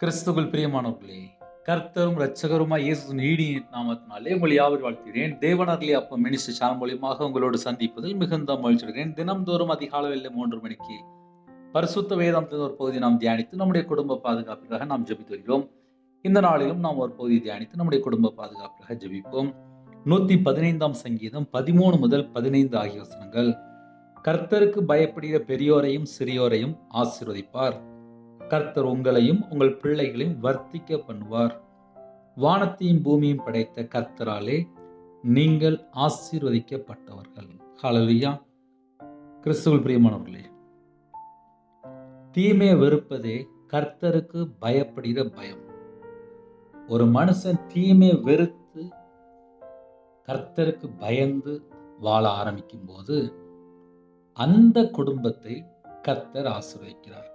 கிறிஸ்துவுக்குள் பிரியமானவர்களே, கர்த்தரும் இரட்சகருமாய் இயேசுவின் ஈடிய நாமத்தினாலே உங்களை யாவரும் வாழ்த்துகிறேன். தேவனாரிலே அப்பம் மினிஸ்ட்ரி சேனல் மூலியமாக உங்களோடு சந்திப்பதில் மிகுந்த மகிழ்ச்சியடைகிறேன். தினம்தோறும் அதிகாலையில் 3 மணிக்கு பரிசுத்த வேதாந்தத்தின் ஒரு பகுதி நாம் தியானித்து நம்முடைய குடும்ப பாதுகாப்பிற்காக நாம் ஜெபித்து வருகிறோம். இந்த நாளிலும் நாம் ஒரு பகுதி தியானித்து நம்முடைய குடும்ப பாதுகாப்பிற்காக ஜெபிப்போம். 115ஆம் சங்கீதம் 13 முதல் 15 ஆகிய வசனங்கள். கர்த்தருக்கு பயப்படுகிற பெரியோரையும் சிறியோரையும் ஆசீர்வதிப்பார். கர்த்தர் உங்களையும் உங்கள் பிள்ளைகளையும் வர்த்திக்க பண்ணுவார். வானத்தையும் பூமியும் படைத்த கர்த்தராலே நீங்கள் ஆசீர்வதிக்கப்பட்டவர்கள். ஹல்லேலூயா. கிறிஸ்துவுக்குள் பிரியமானவர்களே, தீமையை வெறுப்பதே கர்த்தருக்கு பயப்படுகிற பயம். ஒரு மனுஷன் தீமையை வெறுத்து கர்த்தருக்கு பயந்து வாழ ஆரம்பிக்கும் போது அந்த குடும்பத்தை கர்த்தர் ஆசீர்வதிக்கிறார்.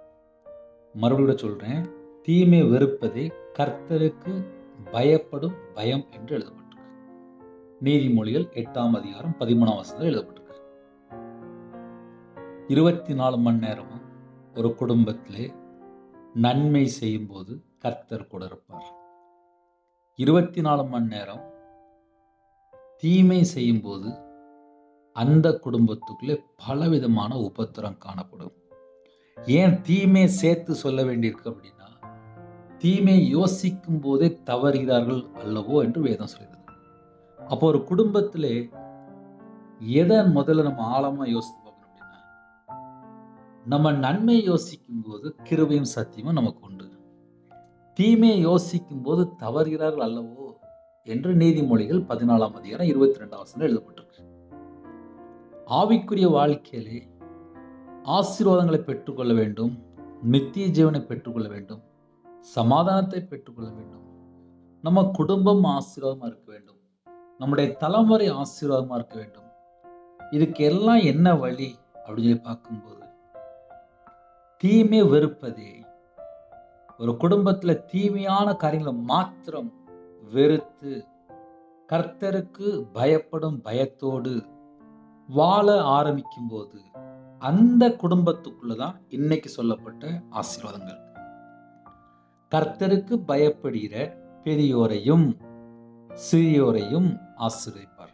மறுபடியும் சொல்றேன், தீமை வெறுப்பதே கர்த்தருக்கு பயப்படும் பயம் என்று எழுதப்பட்டிருக்கு. நீதிமொழிகள் 8ஆம் அதிகாரம் 13ஆம் வசனத்தில் எழுதப்பட்டிருக்கு. 24 மணி நேரமும் ஒரு குடும்பத்திலே நன்மை செய்யும் போது கர்த்தர் கூட இருப்பார். 24 மணி நேரம் தீமை செய்யும் போது அந்த குடும்பத்துக்குள்ளே பலவிதமான உபத்திரம் காணப்படும். ஏன் தீமை சேர்த்து சொல்ல வேண்டியிருக்கு அப்படின்னா, தீமை யோசிக்கும் போதே தவறுகிறார்கள் அல்லவோ என்று வேதம் சொல்கிறது. அப்போ ஒரு குடும்பத்திலே எதை முதல்ல நம்ம ஆழமா யோசித்து பார்க்கணும் அப்படின்னா, நம்ம நன்மை யோசிக்கும் போது கிருபையும் சத்தியமும் நமக்கு உண்டு. தீமையை யோசிக்கும் போது தவறுகிறார்கள் அல்லவோ என்று நீதிமொழிகள் 14ஆம் அதிகாரம் 22ஆம் வசனம் எழுதப்பட்டிருக்கு. ஆவிக்குரிய வாழ்க்கையிலே ஆசீர்வாதங்களை பெற்றுக்கொள்ள வேண்டும், நித்திய ஜீவனை பெற்றுக்கொள்ள வேண்டும், சமாதானத்தை பெற்றுக்கொள்ள வேண்டும், நம்ம குடும்பம் ஆசீர்வாதமா இருக்க வேண்டும், நம்முடைய தலைமுறை ஆசீர்வாதமா இருக்க வேண்டும். இதுக்கு எல்லாம் என்ன வழி அப்படின்னு சொல்லி பார்க்கும்போது, தீமை வெறுப்பதே. ஒரு குடும்பத்துல தீமையான காரியங்களை மாத்திரம் வெறுத்து கர்த்தருக்கு பயப்படும் பயத்தோடு வாழ ஆரம்பிக்கும் போது அந்த குடும்பத்துக்குள்ளதான் இன்னைக்கு சொல்லப்பட்ட ஆசீர்வாதங்கள். கர்த்தருக்கு பயப்படுகிற பெரியோரையும் சிறியோரையும் ஆசீர்வதிப்பார்.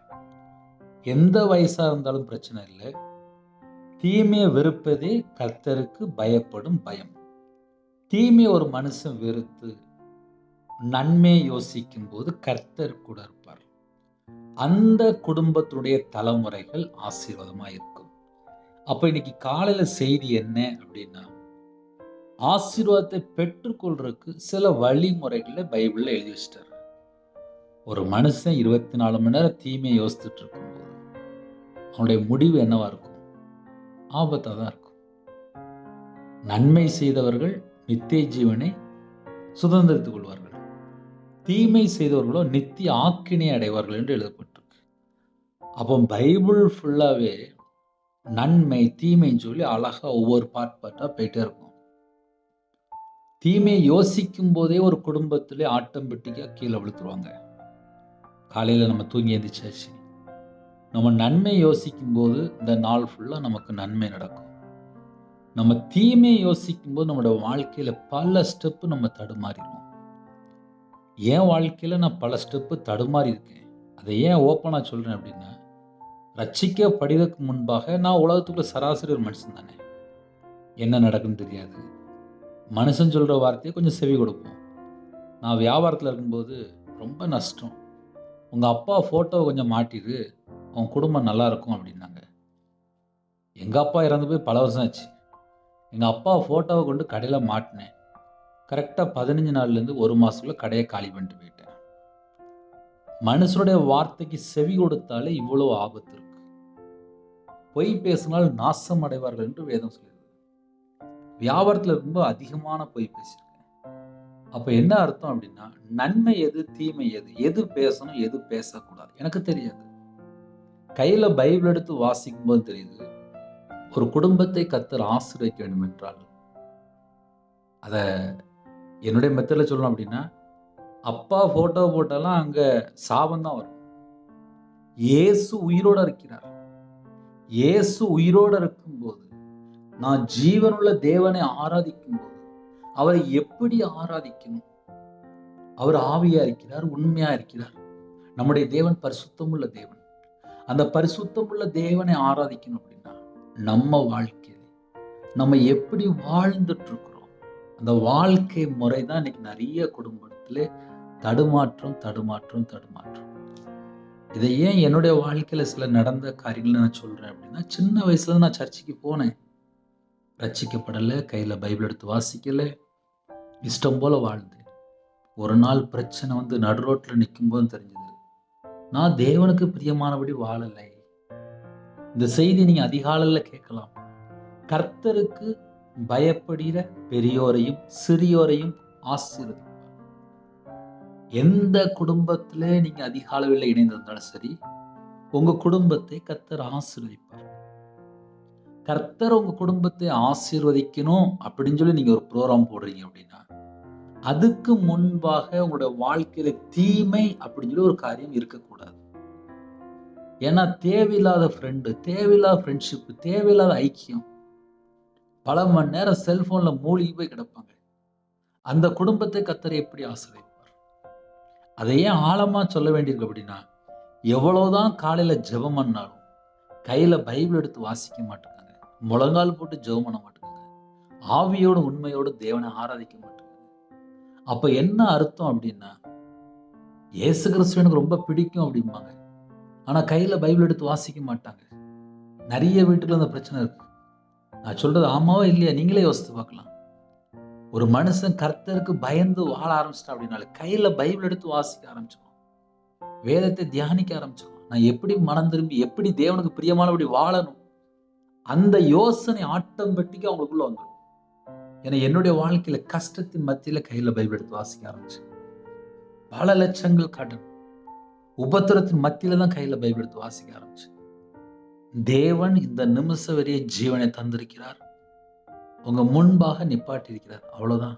எந்த வயசா இருந்தாலும் பிரச்சனை இல்லை. தீமையை வெறுப்பதே கர்த்தருக்கு பயப்படும் பயம். தீமை ஒரு மனுஷன் வெறுத்து நன்மை யோசிக்கும் போது கர்த்தர் கூட இருப்பார். அந்த குடும்பத்துடைய தலைமுறைகள் ஆசீர்வாதமா இருக்கும். அப்ப இன்னைக்கு காலையில செய்தி என்ன அப்படின்னா, ஆசீர்வாதத்தை பெற்றுக்கொள்றதுக்கு சில வழிமுறைகளை பைபிள்ல எழுதி வச்சிட்டாரு. ஒரு மனுஷன் 24 மணி நேரம் தீமையை யோசிச்சுட்டு இருக்கும்போது அவனுடைய முடிவு என்னவா இருக்கும்? ஆபத்தா தான் இருக்கும். நன்மை செய்தவர்கள் நித்திய ஜீவனை சுதந்திரித்துக் கொள்வார்கள், தீமை செய்தவர்களோ நித்திய ஆக்கினை அடைவார்கள் என்று எழுதப்பட்டிருக்கு. அப்போ பைபிள் ஃபுல்லாவே நன்மை தீமைன்னு சொல்லி அழகா ஒவ்வொரு பார்ட்டா போயிட்டே இருக்கும். தீமையை யோசிக்கும் போதே ஒரு குடும்பத்திலே ஆட்டோமேட்டிக்கா கீழே விழுத்துருவாங்க. காலையில நம்ம தூங்கி எந்திரிச்சாச்சு, நம்ம நன்மை யோசிக்கும் போது இந்த நாள் ஃபுல்லா நமக்கு நன்மை நடக்கும். நம்ம தீமையை யோசிக்கும் போது நம்மளோட வாழ்க்கையில பல ஸ்டெப்பு நம்ம தடுமாறிடுவோம். என் வாழ்க்கையில நான் பல ஸ்டெப்பு தடுமாறி இருக்கேன். அதை ஏன் ஓப்பனா சொல்றேன் அப்படின்னா, ரட்சிக்கப்படுவதற்கு முன்பாக நான் உலகத்துக்குள்ள சராசரி ஒரு மனுஷன் தானே. என்ன நடக்குன்னு தெரியாது. மனுஷன் சொல்ற வார்த்தையை கொஞ்சம் செவி கொடுப்போம். நான் வியாபாரத்தில் இருக்கும்போது ரொம்ப நஷ்டம். உங்க அப்பா போட்டோவை கொஞ்சம் மாட்டிடு, உன் குடும்பம் நல்லா இருக்கும் அப்படின்னாங்க. எங்க அப்பா இறந்து போய் பல வருஷம் ஆச்சு. எங்க அப்பா போட்டோவை கொண்டு கடையில மாட்டினேன். கரெக்டா 15 நாள்லேருந்து 1 மாசத்துக்குள்ள கடையை காலி பண்ணிட்டு போயிட்டேன். மனுஷனுடைய வார்த்தைக்கு செவி கொடுத்தாலே இவ்வளவு ஆபத்து இருக்கு. பொய் பேசினால் நாசம் அடைவார்கள் என்று வேதம் சொல்லுது. வியாபாரத்தில் இருக்கும்போது அதிகமான பொய் பேசியிருக்கேன். அப்ப என்ன அர்த்தம் அப்படின்னா, நன்மை எது தீமை எது, எது பேசணும் எது பேசக்கூடாது எனக்கு தெரியாது. கையில பைபிள் எடுத்து வாசிக்கும் போது தெரியுது, ஒரு குடும்பத்தை கர்த்தர் ஆசீர்வதிக்க வேண்டும் என்றால், அத என்னுடைய மெத்தட்ல சொல்லணும் அப்படின்னா, அப்பா போட்டோ போட்டாலும் அங்க சாபம் தான் வரும். இயேசு உயிரோட இருக்கிறார். இயேசு உயிரோட இருக்கும்போது, நான் ஜீவனுள்ள தேவனை ஆராதிக்கும் போது, அவரை எப்படி ஆராதிக்கணும்? அவர் ஆவியா இருக்கிறார், உண்மையா இருக்கிறார். நம்முடைய தேவன் பரிசுத்தமுள்ள தேவன். அந்த பரிசுத்தமுள்ள தேவனை ஆராதிக்கணும் அப்படின்னா நம்ம வாழ்க்கையில நம்ம எப்படி வாழ்ந்துட்டு இருக்கிறோம், அந்த வாழ்க்கை முறை தான் இன்னைக்கு நிறைய குடும்பத்திலே தடுமாற்றம். இதை ஏன் என்னுடைய வாழ்க்கையில சில நடந்த காரியங்களை நான் சொல்றேன் அப்படின்னா, சின்ன வயசுல நான் சர்ச்சுக்கு போனேன், ரட்சிக்கப்படலை, கையில பைபிள் எடுத்து வாசிக்கல, இஷ்டம் போல வாழ்ந்தேன். ஒரு நாள் பிரச்சனை வந்து நடு ரோட்ல நிற்கும் போது தெரிஞ்சது, நான் தேவனுக்கு பிரியமானபடி வாழலை. இந்த செய்தி நீங்க அதிகாலையில கேட்கலாம். கர்த்தருக்கு பயப்படுகிற பெரியோரையும் சிறியோரையும் ஆசீர்வதிப்பார். எந்த குடும்பத்திலே நீங்க அதிகாலையில் இணைந்திருந்தாலும் சரி, உங்க குடும்பத்தை கர்த்தர் ஆசீர்வதிப்பார். கர்த்தர் உங்க குடும்பத்தை ஆசீர்வதிக்கணும் அப்படின்னு சொல்லி நீங்க ஒரு ப்ரோக்ராம் போடுறீங்க அப்படின்னா, அதுக்கு முன்பாக உங்களுடைய வாழ்க்கையில தீமை அப்படின்னு சொல்லி ஒரு காரியம் இருக்கக்கூடாது. ஏன்னா தேவையில்லாத ஃப்ரெண்டு, தேவையில்லாத ஃப்ரெண்ட்ஷிப், தேவையில்லாத ஐக்கியம், பல மணி நேரம் செல்போன்ல மூழ்கி போய் கிடப்பாங்க. அந்த குடும்பத்தை கர்த்தர் எப்படி ஆசீர்வதிப்பார்? அதை ஏன் ஆழமா சொல்ல வேண்டியிருக்கு அப்படின்னா, எவ்வளவுதான் காலையில ஜெபம் பண்ணாலும் கையில பைபிள் எடுத்து வாசிக்க மாட்டாங்க, முழங்கால் போட்டு ஜெபம் பண்ண மாட்டாங்க, ஆவியோடு உண்மையோடு தேவனை ஆராதிக்க மாட்டாங்க. அப்ப என்ன அர்த்தம் அப்படின்னா, இயேசு கிறிஸ்து எனக்கு ரொம்ப பிடிக்கும் அப்படிம்பாங்க, ஆனா கையில பைபிள் எடுத்து வாசிக்க மாட்டாங்க. நிறைய வீட்டுல அந்த பிரச்சனை இருக்கு. நான் சொல்றது ஆமாவா இல்லையா நீங்களே யோசித்து பார்க்கலாம். ஒரு மனுஷன் கர்த்தருக்கு பயந்து வாழ ஆரம்பிச்சிட்டா அப்படின்னாலே கையில பைபிள் எடுத்து வாசிக்க ஆரம்பிச்சிடும், வேதத்தை தியானிக்க ஆரம்பிச்சிடும். நான் எப்படி மனம் திரும்பி எப்படி தேவனுக்கு பிரியமானபடி வாழணும், அந்த யோசனை ஆட்டோமேட்டிக்கா அவங்களுக்குள்ள வந்துடும். ஏன்னா என்னுடைய வாழ்க்கையில கஷ்டத்தின் மத்தியில கையில பைபிள் எடுத்து வாசிக்க ஆரம்பிச்சு, பல லட்சங்கள் கடன் உபத்திரத்தின் மத்தியில தான் கையில பைபிள் எடுத்து வாசிக்க ஆரம்பிச்சு. தேவன் இந்த நிமிஷம் வரைய ஜீவனை தந்திருக்கிறார், உங்க முன்பாக நிப்பாட்டி இருக்கிறார், அவ்வளவுதான்.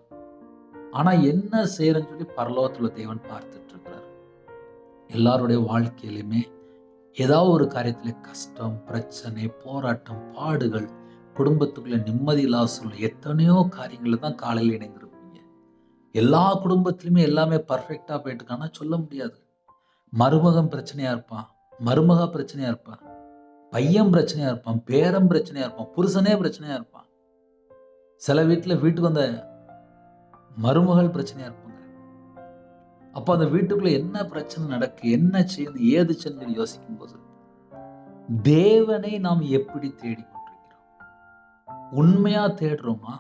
ஆனா என்ன செய்யறன்னு சொல்லி பரலோகத்துல தேவன் பார்த்துட்டு இருக்கிறார். எல்லாருடைய வாழ்க்கையிலுமே ஏதாவது ஒரு காரியத்துல கஷ்டம், பிரச்சனை, போராட்டம், பாடுகள், குடும்பத்துக்குள்ள நிம்மதி இல்லாத சூழ்நிலை, எத்தனையோ காரியங்கள்ல தான் காலையில் இணைந்திருப்பீங்க. எல்லா குடும்பத்திலுமே எல்லாமே பர்ஃபெக்டா போயிட்டு இருக்கான்னா சொல்ல முடியாது. மருமகன் பிரச்சனையா இருப்பான், மருமகா பிரச்சனையா இருப்பான், பையன் பிரச்சனையா இருப்பான், பேரன் பிரச்சனையா இருப்பான், புருஷனே பிரச்சனையா இருப்பான். சில வீட்டுக்கு வந்த மருமகள் பிரச்சனையா இருப்பாங்க. அப்ப அந்த வீட்டுக்குள்ள என்ன பிரச்சனை நடக்கு, என்ன செய்யுது, ஏது சொல்லி யோசிக்கும் போது தேவனை நாம் எப்படி தேடிக்கொண்டிருக்கிறோம்? உண்மையா தேடுறோமா?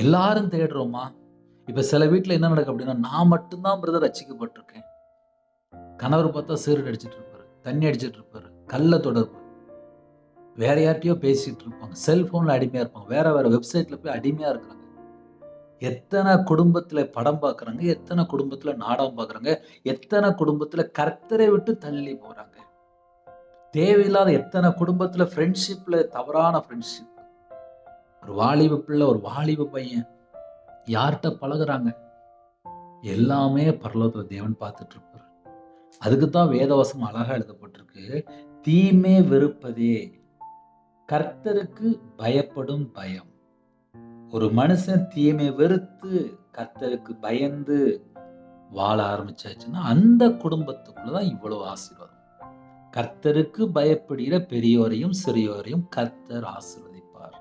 எல்லாரும் தேடுறோமா? இப்ப சில வீட்டுல என்ன நடக்கு அப்படின்னா, நான் மட்டும்தான் பிரதர் ரட்சிக்கப்பட்டிருக்கேன். கணவர் பார்த்தா சீரட் அடிச்சிட்டு இருப்பாரு, தண்ணி அடிச்சிட்டு இருப்பாரு, கள்ள தொடர்பு, வேற யார்ட்டையோ பேசிட்டு இருப்பாங்க, செல்போன்ல அடிமையா இருப்பாங்க, வேற வெப்சைட்ல போய் அடிமையா இருக்கிறாங்க. எத்தனை குடும்பத்துல படம் பார்க்கறாங்க, எத்தனை குடும்பத்துல நாடகம் பார்க்கறாங்க, எத்தனை குடும்பத்துல கர்த்தரை விட்டு தள்ளி போறாங்க. தேவையில்லாத எத்தனை குடும்பத்துல ஃப்ரெண்ட்ஷிப்ல தவறான ஃப்ரெண்ட்ஷிப். ஒரு வாலிப பிள்ளை, ஒரு வாலிப பையன் யார்கிட்ட பழகுறாங்க, எல்லாமே பரலோகத்துல தேவன் பார்த்துட்டு இருப்பாரு. அதுக்குத்தான் வேதவசனம் அழகா எழுதப்பட்டிருக்கு, தீமை வெறுப்பதே கர்த்தருக்கு பயப்படும் பயம். ஒரு மனுஷன் தீமை வெறுத்து கர்த்தருக்கு பயந்து வாழ ஆரம்பிச்சாச்சுன்னா அந்த குடும்பத்துக்குள்ளதான் இவ்வளவு ஆசீர்வாதம். கர்த்தருக்கு பயப்படுகிற பெரியோரையும் சிறியோரையும் கர்த்தர் ஆசீர்வதிப்பார்.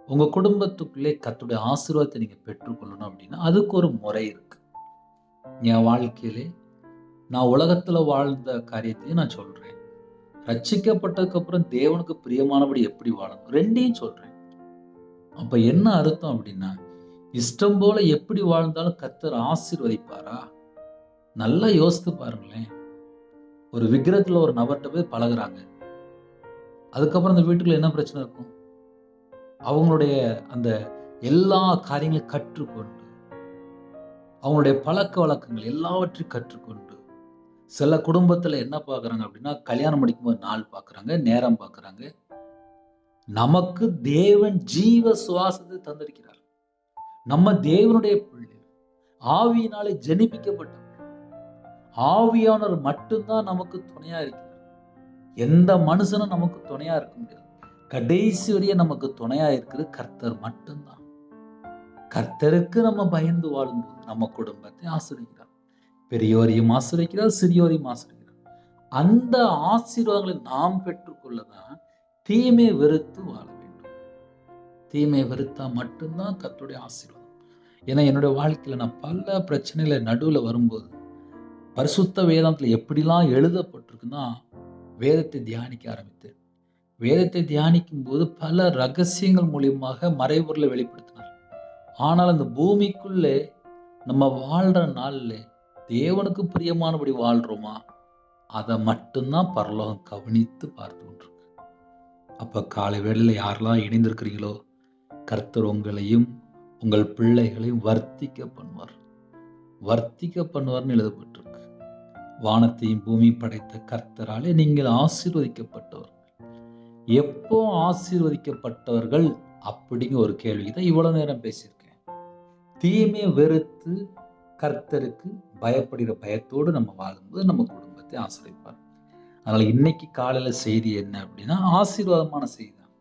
உங்க குடும்பத்துக்குள்ளே கர்த்தருடைய ஆசீர்வாதத்தை நீங்க பெற்றுக்கொள்ளணும் அப்படின்னா அதுக்கு ஒரு முறை இருக்கு. என் வாழ்க்கையிலே நான் உலகத்துல வாழ்ந்த காரியத்தையும் நான் சொல்றேன், ரட்சிக்கப்பட்டதுக்கு அப்புறம் தேவனுக்கு பிரியமானபடி எப்படி வாழணும் ரெண்டையும் சொல்றேன். அப்ப என்ன அர்த்தம் அப்படின்னா, இஷ்டம் போல எப்படி வாழ்ந்தாலும் கர்த்தர் ஆசீர்வதிப்பாரா? நல்லா யோசித்து பாருங்களேன். ஒரு விக்கிரகத்துல ஒரு நபர்கிட்ட போய் பழகுறாங்க, அதுக்கப்புறம் அந்த வீட்டுக்குள்ள என்ன பிரச்சனை இருக்கும்? அவங்களுடைய அந்த எல்லா காரியங்களையும் கற்றுக்கொண்டு, அவங்களுடைய பழக்க வழக்கங்கள் எல்லாவற்றையும் கற்றுக்கொண்டு, சில குடும்பத்துல என்ன பார்க்கறாங்க அப்படின்னா, கல்யாணம் முடிக்கும்போது நாள் பார்க்கறாங்க, நேரம் பார்க்கறாங்க. நமக்கு தேவன் ஜீவ சுவாசத்தை தந்திருக்கிறார். நம்ம தேவனுடைய பிள்ளை, ஆவியினாலே ஜெனிப்பிக்கப்பட்டவர்கள். ஆவியானவர் மட்டும்தான் நமக்கு துணையா இருக்கிறார். எந்த மனுஷனும் நமக்கு துணையா இருக்க முடியாது. கடைசி வரைய நமக்கு துணையா இருக்கிறது கர்த்தர் மட்டும்தான். கர்த்தருக்கு நம்ம பயந்து வாழும்போது நம்ம குடும்பத்தை ஆசீர்வதிக்கிறார். பெரியோரையும் ஆசீர்வதிக்கிறார், சிறியோரையும் ஆசீர்வதிக்கிறார். அந்த ஆசீர்வாதங்களை நாம் பெற்றுக்கொள்ளதான் தீமை வெறுத்து வாழ வேண்டும். தீமை வெறுத்தா மட்டும்தான் கர்த்தருடைய ஆசீர்வாதம். ஏன்னா என்னுடைய வாழ்க்கையில நான் பல பிரச்சனைகளை நடுவுல வரும்போது பரிசுத்த வேதாந்தத்துல எப்படிலாம் எழுதப்பட்டிருக்குன்னா வேதத்தை தியானிக்க ஆரம்பித்தேன். வேதத்தை தியானிக்கும் போது பல ரகசியங்கள் மூலியமாக மறைபொருளை வெளிப்படுத்தினார். ஆனால் அந்த பூமிக்குள்ளே நம்ம வாழ்ற நாள்ல தேவனுக்கு பிரியமானபடி வாழ்றோமா, அதை மட்டும்தான் பரலோகம் கவனித்து பார்த்து கொண்டிருக்கு. அப்ப காலை வேளையில யாரெல்லாம் இணைந்திருக்கிறீங்களோ, கர்த்தர் உங்களையும் உங்கள் பிள்ளைகளையும் வர்த்திக்க பண்ணுவார். வர்த்திக்க பண்ணுவார்னு எழுதப்பட்டிருக்கு. வானத்தையும் பூமி படைத்த கர்த்தராலே நீங்கள் ஆசீர்வதிக்கப்பட்டவர்கள். எப்போ ஆசீர்வதிக்கப்பட்டவர்கள் அப்படிங்கிற ஒரு கேள்விதான் இவ்வளவு நேரம் பேசியிருக்கேன். தீமையை வெறுத்து கர்த்தருக்கு பயப்படுகிற பயத்தோடு நம்ம வாழும்போது நம்ம குடும்பத்தை ஆசீர்வதிப்பார். அதனால இன்னைக்கு காலையில செய்தி என்ன அப்படின்னா, ஆசீர்வாதமான செய்தி தான்.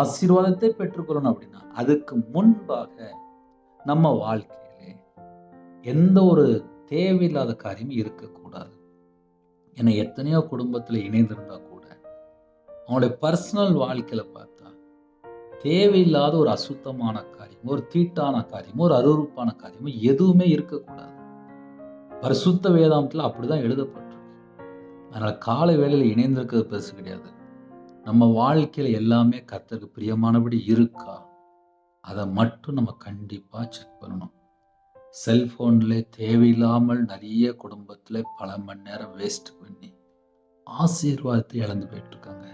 ஆசீர்வாதத்தை பெற்றுக்கொள்ளணும் அப்படின்னா அதுக்கு முன்பாக நம்ம வாழ்க்கையிலே எந்த ஒரு தேவையில்லாத காரியமும் இருக்கக்கூடாது. ஏன்னா எத்தனையோ குடும்பத்துல இணைந்திருந்தா கூட அவங்களுடைய பர்சனல் வாழ்க்கையில பார்த்தா தேவையில்லாத ஒரு அசுத்தமான காரியம், ஒரு தீட்டான காரியம், ஒரு அருவருப்பான காரியம் எதுவுமே இருக்கக்கூடாது. பரிசுத்த வேதாந்தத்துல அப்படிதான் எழுதப்பட்டிருக்கு. அதனால காலை வேளையில இணைந்திருக்கிறது பெருசு கிடையாது. நம்ம வாழ்க்கையில எல்லாமே கர்த்தருக்கு பிரியமானபடி இருக்கா, அதை மட்டும் நம்ம கண்டிப்பா செக் பண்ணணும். செல்போன்ல தேவையில்லாமல் நிறைய குடும்பத்துல பல மணி நேரம் வேஸ்ட் பண்ணி ஆசீர்வாதத்தை இழந்து போயிட்டு இருக்காங்க.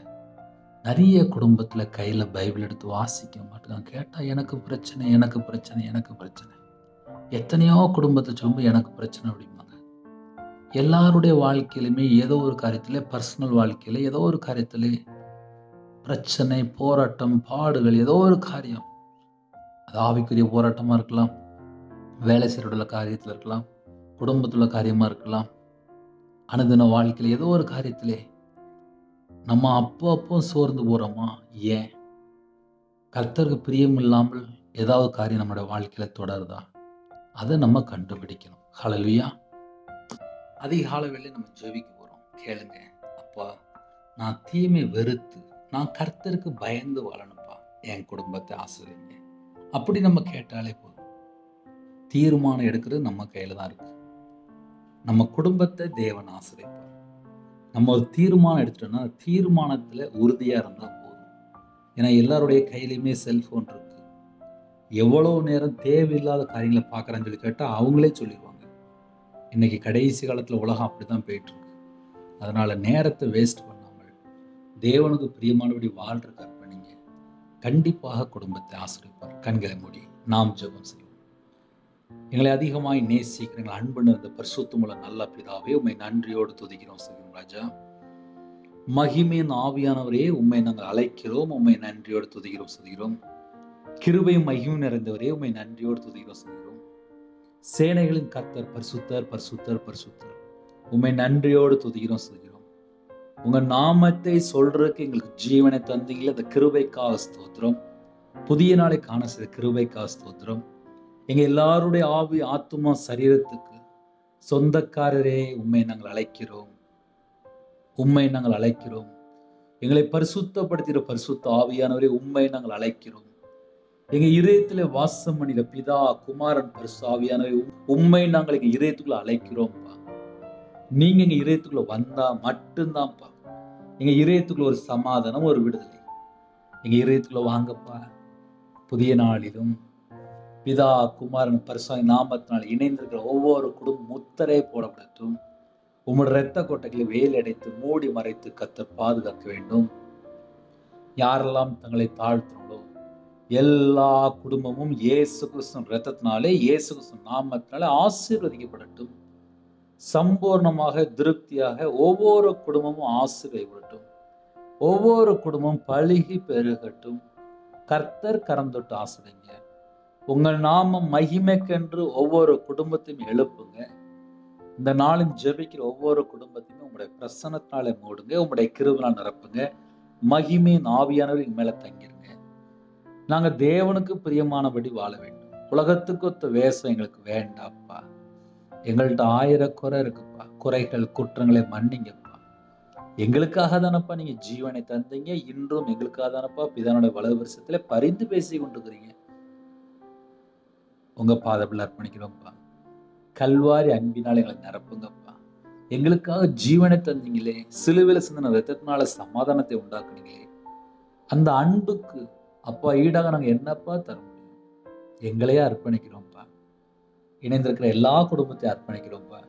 நிறைய குடும்பத்துல கையில பைபிள் எடுத்து வாசிக்க மாட்டாங்க. கேட்டா எனக்கு பிரச்சனை, எனக்கு பிரச்சனை, எனக்கு பிரச்சனை. எத்தனையோ குடும்பத்தை சொல்லும்போது எனக்கு பிரச்சனை அப்படிம்பாங்க. எல்லாருடைய வாழ்க்கையிலுமே ஏதோ ஒரு காரியத்திலே, பர்சனல் வாழ்க்கையில ஏதோ ஒரு காரியத்திலே பிரச்சனை, போராட்டம், பாடுகள், ஏதோ ஒரு காரியம். அது ஆவிக்குரிய போராட்டமா இருக்கலாம், வேலை செய்யறதுல காரியத்துல இருக்கலாம், குடும்பத்துல காரியமா இருக்கலாம், அனுதின வாழ்க்கையில ஏதோ ஒரு காரியத்திலே நம்ம அப்போ சோர்ந்து போறோமா? ஏன்? கர்த்தருக்கு பிரியம் இல்லாமல் ஏதாவது காரியம் நம்முடைய வாழ்க்கையில தொடருதா? அதை நம்ம கண்டுபிடிக்கணும். ஹல்லேலூயா. அதிகாலை வேளையில நம்ம ஜெபிக்க போறோம். கேளுங்க. அப்பா, நான் தீமை வெறுத்து நான் கர்த்தருக்கு பயந்து வாழணும்ப்பா. என் குடும்பத்தை ஆசீர்வதிங்க. அப்படி நம்ம கேட்டாலே போதும். தீர்மானம் எடுக்கிறது நம்ம கையில தான் இருக்கு. நம்ம குடும்பத்தை தேவன் ஆசீர்வதிப்பார். நம்ம ஒரு தீர்மானம் எடுத்துட்டோம்னா தீர்மானத்துல உறுதியா இருந்தா போதும். ஏன்னா எல்லாருடைய கையிலுமே செல்போன் இருக்கு. எவ்வளவு நேரம் தேவையில்லாத காரியங்களை பார்க்கறேன்னு சொல்லி கேட்டா அவங்களே சொல்லிடுவாங்க. இன்னைக்கு கடைசி காலத்துல உலகம் அப்படிதான் போயிட்டு இருக்கு. அதனால நேரத்தை வேஸ்ட் பண்ணாமல் தேவனுக்கு பிரியமானபடி வாழ்ற கற்பனைங்க. கண்டிப்பாக குடும்பத்தை ஆசீர்வதிப்பார். கண்களை மூடி நாம் ஜெபம் செய்வோம். எங்களை அதிகமாய் நேசிக்கிற எங்கள் அன்பு நிறைந்த பரிசுத்தமுள்ள நல்ல பிதாவே, உம்மை நன்றியோடு துதிக்கிறோம் செய்கிறோம் ராஜா. மகிமையின் ஆவியானவரே, உம்மை நாங்கள் அழைக்கிறோம். உம்மை நன்றியோடு துதிக்கிறோம் செய்கிறோம். கிருபையும் மகிமையும் நிறைந்தவரே, உம்மை நன்றியோடு துதிக்கிறோம் செய்கிறோம். சேனைகளின் கர்த்தர் பரிசுத்தர், பரிசுத்தர், பரிசுத்தர். உம்மை நன்றியோடு துதிக்கிறோம் செய்கிறோம். உங்க நாமத்தை சொல்றதுக்கு எங்களுக்கு ஜீவனை தந்தீங்களே, அந்த கிருபைக்காக ஸ்தோத்திரம். புதிய நாளை காண செய்த கிருபைக்காக ஸ்தோத்திரம். எங்க எல்லாருடைய ஆவி, ஆத்துமா, சரீரத்துக்கு சொந்தக்காரரே, உம்மை நாங்கள் அழைக்கிறோம். உம்மை நாங்கள் அழைக்கிறோம். எங்களை பரிசுத்தப்படுத்திற பரிசுத்த ஆவியானவரே, உம்மை நாங்கள் அழைக்கிறோம். எங்க இதயத்திலே வாசம் பண்ணிட பிதா, குமாரன், பரிசுத்த ஆவியானவரே, உம்மை நாங்கள் எங்க இதயத்துக்குள்ள அழைக்கிறோம்ப்பா. நீங்க எங்க இதயத்துக்குள்ள வந்தா மட்டும்தான்ப்பா எங்க இதயத்துக்குள்ள ஒரு சமாதானம், ஒரு விடுதலை. எங்க இதயத்துக்குள்ள வாங்கப்பா. புதிய நாளிலும் பிதா, குமாரன், பரிசுத்த நாமத்தினால் இணைந்திருக்கிற ஒவ்வொரு குடும்பம் முத்திரை போடப்படட்டும். உம்முடைய இரத்த கோட்டைகளை வேலி அடைத்து மூடி மறைத்து கர்த்தர் பாதுகாக்க வேண்டும். யாரெல்லாம் தங்களை தாழ்த்துறோங்களோ எல்லா குடும்பமும் இயேசு கிறிஸ்துவின் இரத்தத்தினாலே, இயேசு கிறிஸ்துவின் நாமத்தினாலே ஆசீர்வதிக்கப்படட்டும். சம்பூர்ணமாக, திருப்தியாக ஒவ்வொரு குடும்பமும் ஆசீர்வதிக்கப்படட்டும். ஒவ்வொரு குடும்பமும் பலுகி பெருகட்டும். கர்த்தர் கரம் தொட்டு ஆசீர்வதிங்க. உங்கள் நாமம் மகிமைக்கென்று ஒவ்வொரு குடும்பத்தையும் எழுப்புங்க. இந்த நாளும் ஜெபிக்கிற ஒவ்வொரு குடும்பத்தையும் உங்களுடைய பிரசன்னத்தினால மூடுங்க. உங்களுடைய கிருபையால் நிரப்புங்க. மகிமையின் ஆவியானவர் எங்க மேல தங்கிருங்க. நாங்க தேவனுக்கு பிரியமானபடி வாழ வேண்டும். உலகத்துக்கு ஒத்த வேஷம் எங்களுக்கு வேண்டாப்பா. எங்கள்ட்ட 1000 குறை இருக்குப்பா. குறைகள், குற்றங்களை மன்னிங்கப்பா. எங்களுக்காக தானப்பா நீங்க ஜீவனை தந்தீங்க. இன்றும் எங்களுக்காக தானப்பா பிதானுடைய வலது வருஷத்துல பரிந்து பேசி கொண்டிருக்கிறீங்க. உங்க பாதத்தில் அர்ப்பணிக்கிறோம்ப்பா. கல்வாரி அன்பினால் எங்களை நிரப்புங்கப்பா. எங்களுக்காக ஜீவனை தந்தீங்களே, சிலுவையில சிந்தின ரத்தத்தினால சமாதானத்தை உண்டாக்குனீங்களே, அந்த அன்புக்கு அப்பா ஈடாக நாங்க என்னப்பா தர முடியும்? எங்களையே அர்ப்பணிக்கிறோம்ப்பா. இணைந்திருக்கிற எல்லா குடும்பத்தையும் அர்ப்பணிக்கிறோம்ப்பா.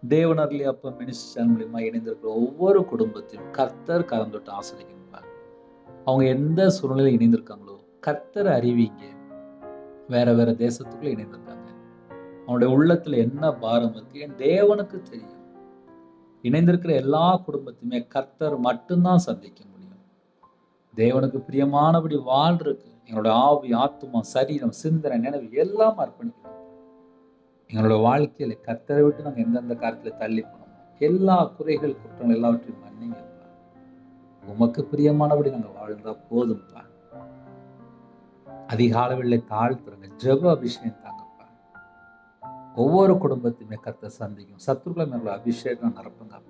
தேவனர்லி அப்பா மினிஸ்டர் மூலியமா இணைந்திருக்கிற ஒவ்வொரு குடும்பத்தையும் கர்த்தர் கரம் தொட்டு ஆசீர்வதிக்கணும்ப்பா. அவங்க எந்த சூழ்நிலையில் இணைந்திருக்காங்களோ கர்த்தரை அறிவிங்க. வேற வேற தேசத்துக்குள்ள இணைந்திருக்காங்க. அவனுடைய உள்ளத்துல என்ன பாரம் இருக்கு என் தேவனுக்கு தெரியும். இணைந்திருக்கிற எல்லா குடும்பத்தையுமே கர்த்தர் மட்டும்தான் சந்திக்க முடியும். தேவனுக்கு பிரியமானபடி வாழ்றதுக்கு எங்களோட ஆவி, ஆத்துமா, சரீரம், சிந்தனை, நினைவு எல்லாம் அர்ப்பணிக்கிறோம். எங்களோட வாழ்க்கையில கர்த்தரை விட்டு நாங்கள் எந்தெந்த காரியத்துல தள்ளி போனோம், எல்லா குறைகள், குற்றங்கள் எல்லாவற்றையும் மன்னிங்கப்பா. உமக்கு பிரியமானபடி நாங்கள் வாழ்ந்தா போதும்ப்பா. அதிகாலவில்லை தாழ்த்துறங்க, ஜெப அபிஷேகம் தாங்கப்பா. ஒவ்வொரு குடும்பத்தையுமே கர்த்தர் சந்திக்கும். சத்துருக்களை மேல அபிஷேகம் நிரப்புங்க.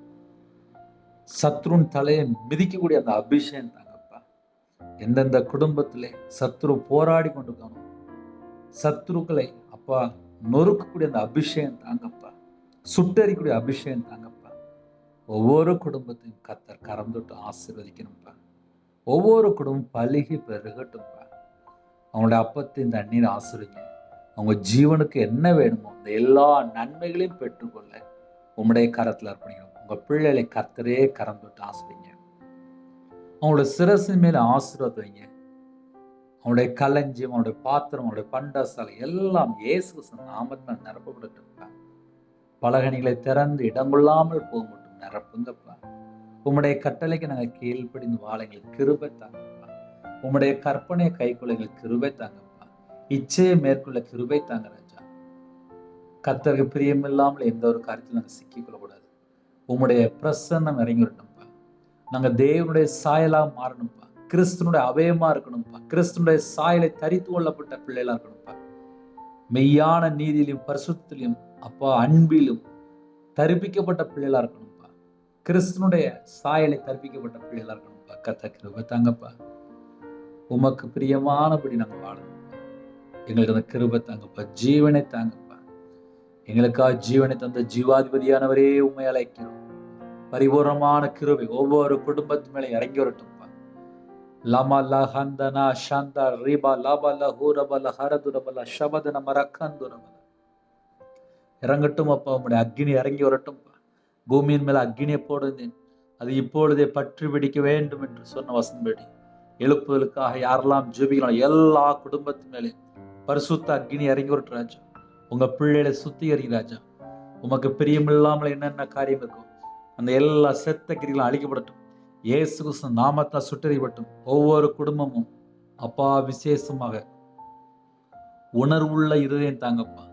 சத்ருன் தலையை மிதிக்கக்கூடிய அந்த அபிஷேகம் தாங்கப்பா. எந்தெந்த குடும்பத்திலே சத்ரு போராடி கொண்டிருக்கானோ சத்ருக்களை அப்பா நொறுக்கக்கூடிய அந்த அபிஷேகம் தாங்கப்பா. சுட்டரிக்கூடிய அபிஷேகம் தாங்கப்பா. ஒவ்வொரு குடும்பத்தையும் கர்த்தர் கரம் தொட்டு ஆசீர்வதிக்கணும்ப்பா. ஒவ்வொரு குடும்பம் பலுகி பெருகட்டும்ப்பா. அவங்களுடைய அப்பத்தின் தண்ணீர் ஆசீர்வதிங்க. அவங்க ஜீவனுக்கு என்ன வேணுமோ அந்த எல்லா நன்மைகளையும் பெற்றுக்கொள்ள உம்முடைய கரத்தில் அர்ப்பணிக்கணும். உங்க பிள்ளைகளை கர்த்தரே கரம் தொட்டு ஆசீர்வதிங்க. அவங்களோட சிரசின் மேல ஆசீர்வாதம் வைங்க. அவனுடைய களஞ்சியம், அவனுடைய பாத்திரம், அவனுடைய பண்டசாலை எல்லாம் இயேசு நாமத்தினால் நிரப்பப்படட்டும்ப்பா. பலகணிகளை திறந்து இடங்கொள்ளாமல் போக மட்டும் நிரப்புங்கப்பா. உம்முடைய கட்டளைக்கு நாங்கள் கீழ்ப்படிந்து வாழ எங்களுக்கு கிருபை தாங்கப்பா. உம்முடைய கற்பனையை கைக்குள்ள எங்களுக்கு கிருபை தாங்கப்பா. இச்சையை மேற்கொள்ள கிருபை தாங்க ராஜா. கர்த்தருக்கு பிரியமில்லாமல் எந்த ஒரு காரியத்திலும் நாங்கள் சிக்கிக்கொள்ளக்கூடாது. உம்முடைய பிரசன்னம் இறங்கி வரணும்ப்பா. நாங்க தேவனுடைய சாயலாக மாறணும்ப்பா. கிறிஸ்துனுடைய அவயமா இருக்கணும்ப்பா. கிறிஸ்துனுடைய சாயலை தரித்து கொள்ளப்பட்ட பிள்ளைகளா இருக்கணும்ப்பா. மெய்யான நீதியிலும் பரிசுத்திலும் அப்பா அன்பிலும் தரிப்பிக்கப்பட்ட பிள்ளைகளா இருக்கணும்ப்பா. கிறிஸ்துனுடைய சாயலை தரிப்பிக்கப்பட்ட பிள்ளைகளா இருக்கணும்ப்பா. கர்த்தர் கிருபை தாங்கப்பா. உமக்கு பிரியமானபடி நாங்கள் வாழணும். எங்களுக்கு அந்த கிருபை தாங்கப்பா. ஜீவனை தாங்கப்பா. எங்களுக்காக ஜீவனை தந்த ஜீவாதிபதியானவரே உண்மை அழைக்கிறோம். பரிபூர்ணமான கிருபை ஒவ்வொரு குடும்பத்து மேலே இறங்கி வரட்டும்ப்பா. லமா லஹந்தனா ஷந்தா ரிபா லபா லஹூரபா லஹரதுரபா ஷபதன மரக்கந்துரபா இறங்கட்டும் அப்பா. உங்களுடைய அக்னி இறங்கி வரட்டும்ப்பா. பூமியின் மேல அக்னியை போடுந்தேன், அது இப்பொழுதே பற்றி பிடிக்க வேண்டும் என்று சொன்ன வசனப்படி எழுப்புதலுக்காக யாரெல்லாம் ஜெபிக்கலாம் எல்லா குடும்பத்து மேலே பரிசுத்த அக்னி இறங்கி வரட்டு ராஜா. உங்க பிள்ளைகளை சுத்திகரிங்க ராஜா. உமக்கு பிரியமில்லாமல் என்னென்ன காரியம் இருக்கும் அந்த எல்லா செத்த கிரிகளும் அழிக்கப்படட்டும். இயேசு கிறிஸ்து நாமத்தால் சுட்டறியப்பட்டும். ஒவ்வொரு குடும்பமும் அப்பா விசேஷமாக உணர்வுள்ள இருதயம் தாங்கப்பா.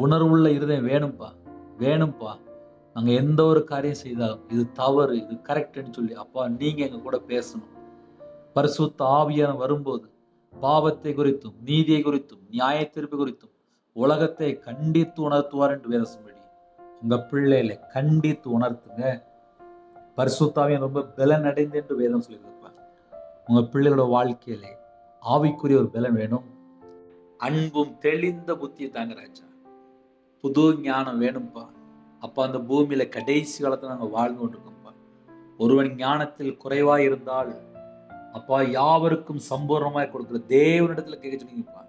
உணர்வுள்ள இருதயம் வேணும்ப்பா. வேணும்ப்பா. நாங்க எந்த ஒரு காரியம் செய்தாலும் இது தவறு, இது கரெக்ட்னு சொல்லி அப்பா நீங்க எங்க கூட பேசணும். பரிசுத்த ஆவியான வரும்போது பாவத்தை குறித்தும் நீதியை குறித்தும் நியாய தீர்ப்பு குறித்தும் உலகத்தை கண்டித்து உணர்த்துவார் என்று வேதம் சொல்லி உங்க பிள்ளைகளை கண்டித்து உணர்த்துங்க. பரிசுத்த ஆவியானவர் ரொம்ப பலன் அடைந்து என்று வேதம் சொல்லியிருப்பார். உங்க பிள்ளைகளோட வாழ்க்கையிலே ஆவிக்குரிய ஒரு பலன் வேணும். அன்பும் தெளிந்த புத்தியை தாங்க ராஜா. புது ஞானம் வேணும்ப்பா. அப்பா அந்த பூமியில கடைசி காலத்துல நாங்க வாழ்ந்து கொண்டிருக்கோம்ப்பா. ஒருவன் ஞானத்தில் குறைவாய் இருந்தால் அப்பா யாவருக்கும் சம்பூர்ணமாய் கொடுக்கிற தேவனிடத்துல கேட்க சொன்னீங்கப்பா.